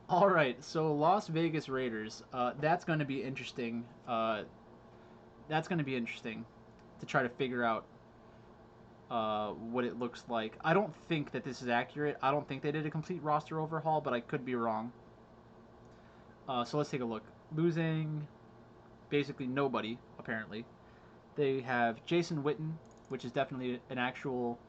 All right, so Las Vegas Raiders. That's going to be interesting. That's going to be interesting to try to figure out what it looks like. I don't think that this is accurate. I don't think they did a complete roster overhaul, but I could be wrong. So let's take a look. Losing basically nobody, apparently. They have Jason Witten, which is definitely an actual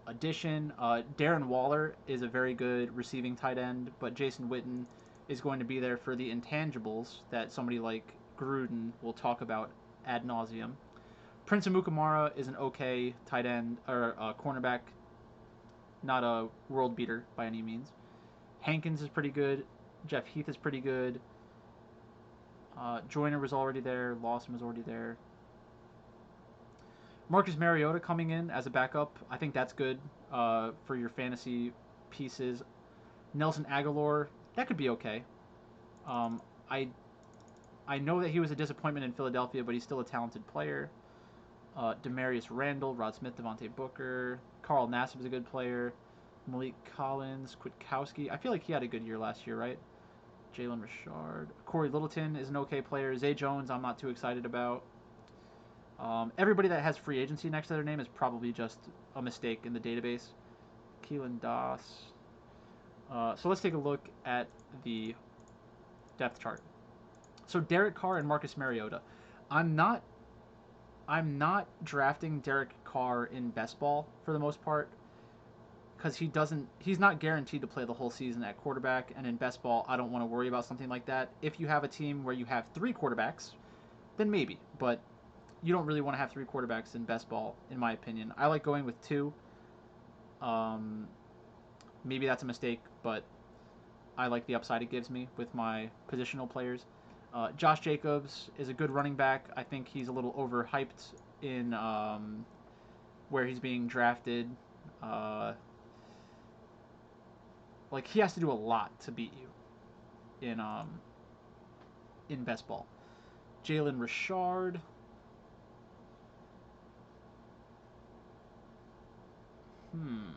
addition. Darren Waller is a very good receiving tight end, but Jason Witten is going to be there for the intangibles that somebody like Gruden will talk about ad nauseum. Prince Amukamara is an okay tight end or cornerback, not a world beater by any means. Hankins is pretty good. Jeff Heath is pretty good. Joyner was already there. Lawson was already there. Marcus Mariota coming in as a backup, I think that's good for your fantasy pieces. Nelson Aguilar, that could be okay. Um, I I know that he was a disappointment in Philadelphia, but he's still a talented player. Demarius Randall, Rod Smith, Devontae Booker, Carl Nassib is a good player. Malik Collins, Kwiatkowski. I feel like he had a good year last year, right? Jalen Richard. Corey Littleton is an okay player. Zay Jones, I'm not too excited about. Everybody that has free agency next to their name is probably just a mistake in the database. Keelan Doss. So let's take a look at the depth chart. So Derek Carr and Marcus Mariota. I'm not I'm not drafting Derek Carr in best ball for the most part because he's not guaranteed to play the whole season at quarterback, and in best ball I don't want to worry about something like that. If you have a team where you have three quarterbacks, then maybe, but you don't really want to have three quarterbacks in best ball, in my opinion. I like going with two. Um, Maybe that's a mistake, but I like the upside it gives me with my positional players. Josh Jacobs is a good running back. I think he's a little overhyped in where he's being drafted. Uh, like he has to do a lot to beat you in best ball. Jalen Richard. Hmm.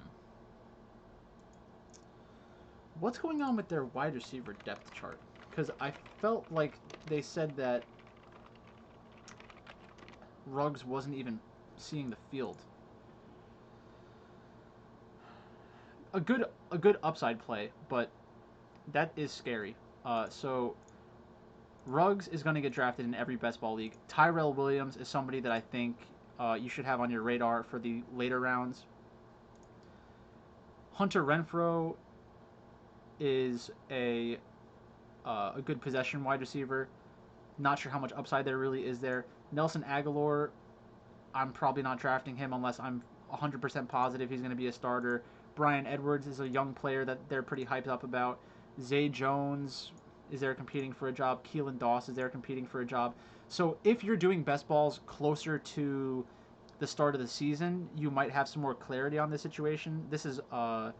What's going on with their wide receiver depth chart? Because I felt like they said that Ruggs wasn't even seeing the field. A good upside play, but that is scary. So Ruggs is going to get drafted in every best ball league. Tyrell Williams is somebody that I think you should have on your radar for the later rounds. Hunter Renfrow is a good possession wide receiver. Not sure how much upside there really is there. Nelson Aguilar, I'm probably not drafting him unless I'm 100% positive he's going to be a starter. Brian Edwards is a young player that they're pretty hyped up about. Zay Jones is there competing for a job. Keelan Doss is there competing for a job. So if you're doing best balls closer to the start of the season, you might have some more clarity on the situation. This is the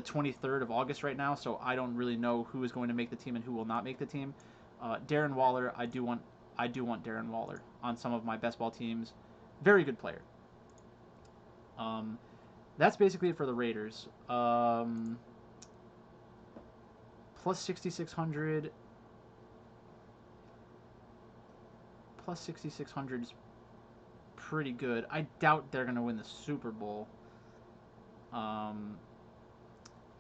23rd of August right now, so I don't really know who is going to make the team and who will not make the team. Darren Waller, I do want Darren Waller on some of my best ball teams. Very good player. Um, that's basically it for the Raiders. Plus 6,600. Plus 6,600 is pretty good. I doubt they're going to win the Super Bowl. Um,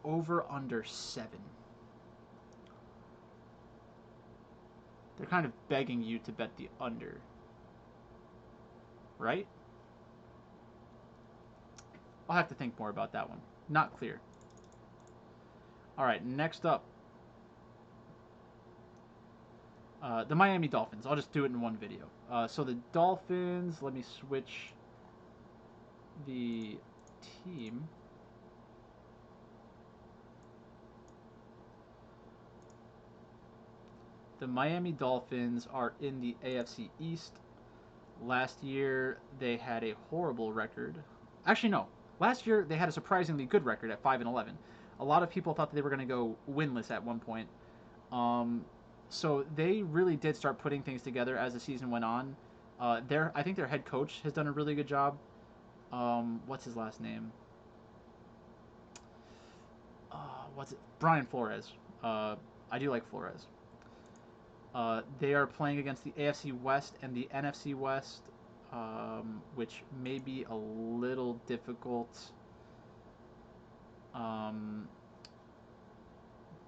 Over under 7. They're kind of begging you to bet the under. Right? I'll have to think more about that one. Not clear. Alright, next up. The Miami Dolphins. I'll just do it in one video. So the Dolphins, let me switch the team. The Miami Dolphins are in the AFC East. Last year, they had a horrible record. Actually, no. Last year, they had a surprisingly good record at 5-11. A lot of people thought that they were going to go winless at one point. So they really did start putting things together as the season went on. I think their head coach has done a really good job. What's his last name? What's it? Brian Flores. I do like Flores. They are playing against the AFC West and the NFC West, which may be a little difficult.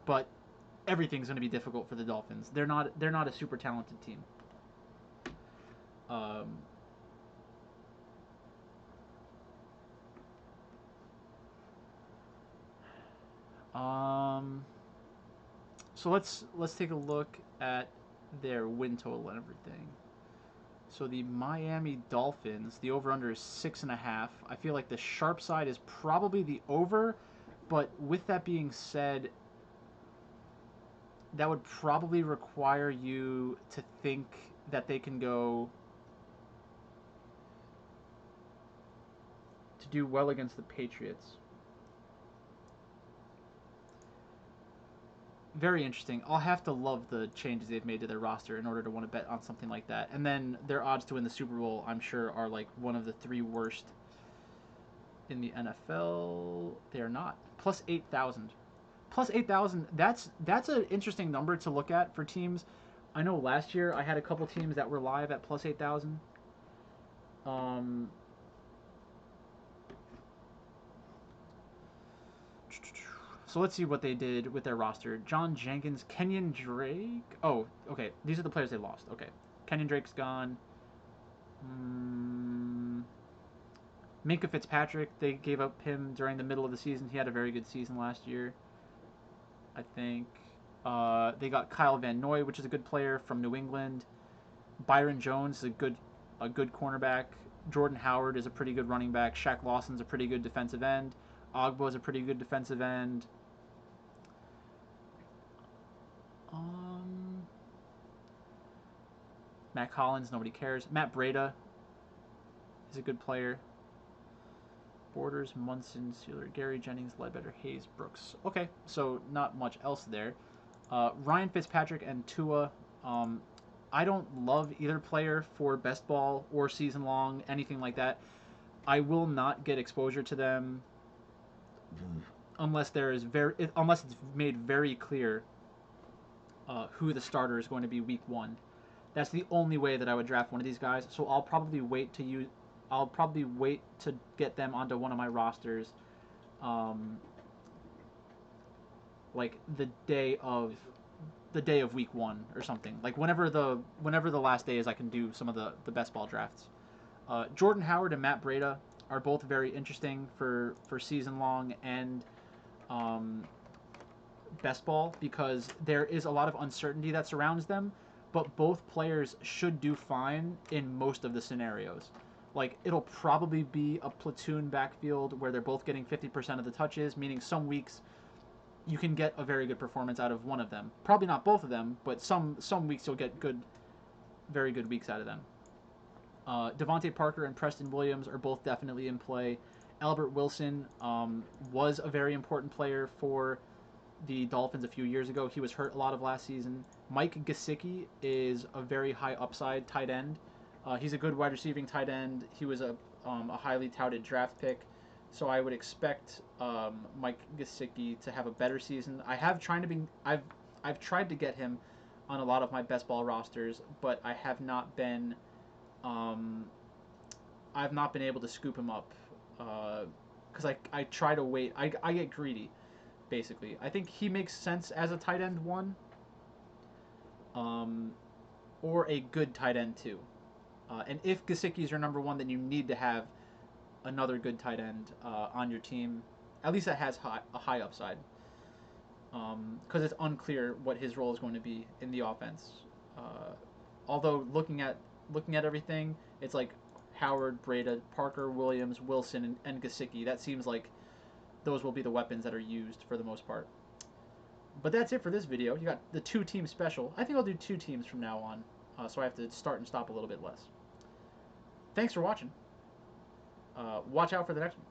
But everything's going to be difficult for the Dolphins. They're not a super talented team. So let's take a look at their win total and everything. So the Miami Dolphins, the over/under is 6.5. I feel like the sharp side is probably the over, but with that being said, that would probably require you to think that they can go to do well against the Patriots. Very interesting. I'll have to love the changes they've made to their roster in order to want to bet on something like that. And then their odds to win the Super Bowl, I'm sure, are like one of the 3 worst in the NFL. They are not. Plus 8,000. Plus 8,000. That's an interesting number to look at for teams. I know last year I had a couple teams that were live at plus 8,000. So let's see what they did with their roster. John Jenkins, Kenyon Drake. Oh, okay. These are the players they lost. Okay. Kenyon Drake's gone. Minkah Fitzpatrick, they gave up him during the middle of the season. He had a very good season last year, I think. They got Kyle Van Noy, which is a good player from New England. Byron Jones is a good cornerback. Jordan Howard is a pretty good running back. Shaq Lawson's a pretty good defensive end. Ogbo is a pretty good defensive end. Matt Collins, nobody cares. Matt Breida is a good player. Borders, Munson, Sealer, Gary Jennings, Ledbetter, Hayes, Brooks. Okay, so not much else there. Ryan Fitzpatrick and Tua. I don't love either player for best ball or season long, anything like that. I will not get exposure to them unless it's made very clear who the starter is going to be week 1. That's the only way that I would draft one of these guys. So I'll probably wait to get them onto one of my rosters, like the day of week 1 or something. Like whenever the last day is, I can do some of the best ball drafts. Jordan Howard and Matt Breida are both very interesting for season long and best ball, because there is a lot of uncertainty that surrounds them, but both players should do fine in most of the scenarios. Like, it'll probably be a platoon backfield where they're both getting 50% of the touches, meaning some weeks you can get a very good performance out of one of them. Probably not both of them, but some weeks you'll get very good weeks out of them. Devontae Parker and Preston Williams are both definitely in play. Albert Wilson was a very important player for the Dolphins a few years ago. He was hurt a lot of last season. Mike Gesicki is a very high upside tight end. He's a good wide receiving tight end. He was a highly touted draft pick, so I would expect Mike Gesicki to have a better season. I've tried to get him on a lot of my best ball rosters, but I have not been able to scoop him up because I try to wait. I get greedy, basically. I think he makes sense as a tight end 1, or a good tight end 2. And if Gesicki is your number 1, then you need to have another good tight end on your team, at least that has a high upside. Because it's unclear what his role is going to be in the offense. Although looking at everything, it's like Howard, Breida, Parker, Williams, Wilson, and Gesicki. That seems like those will be the weapons that are used for the most part. But that's it for this video. You got the 2-team special. I think I'll do 2 teams from now on, so I have to start and stop a little bit less. Thanks for watching. Watch out for the next one.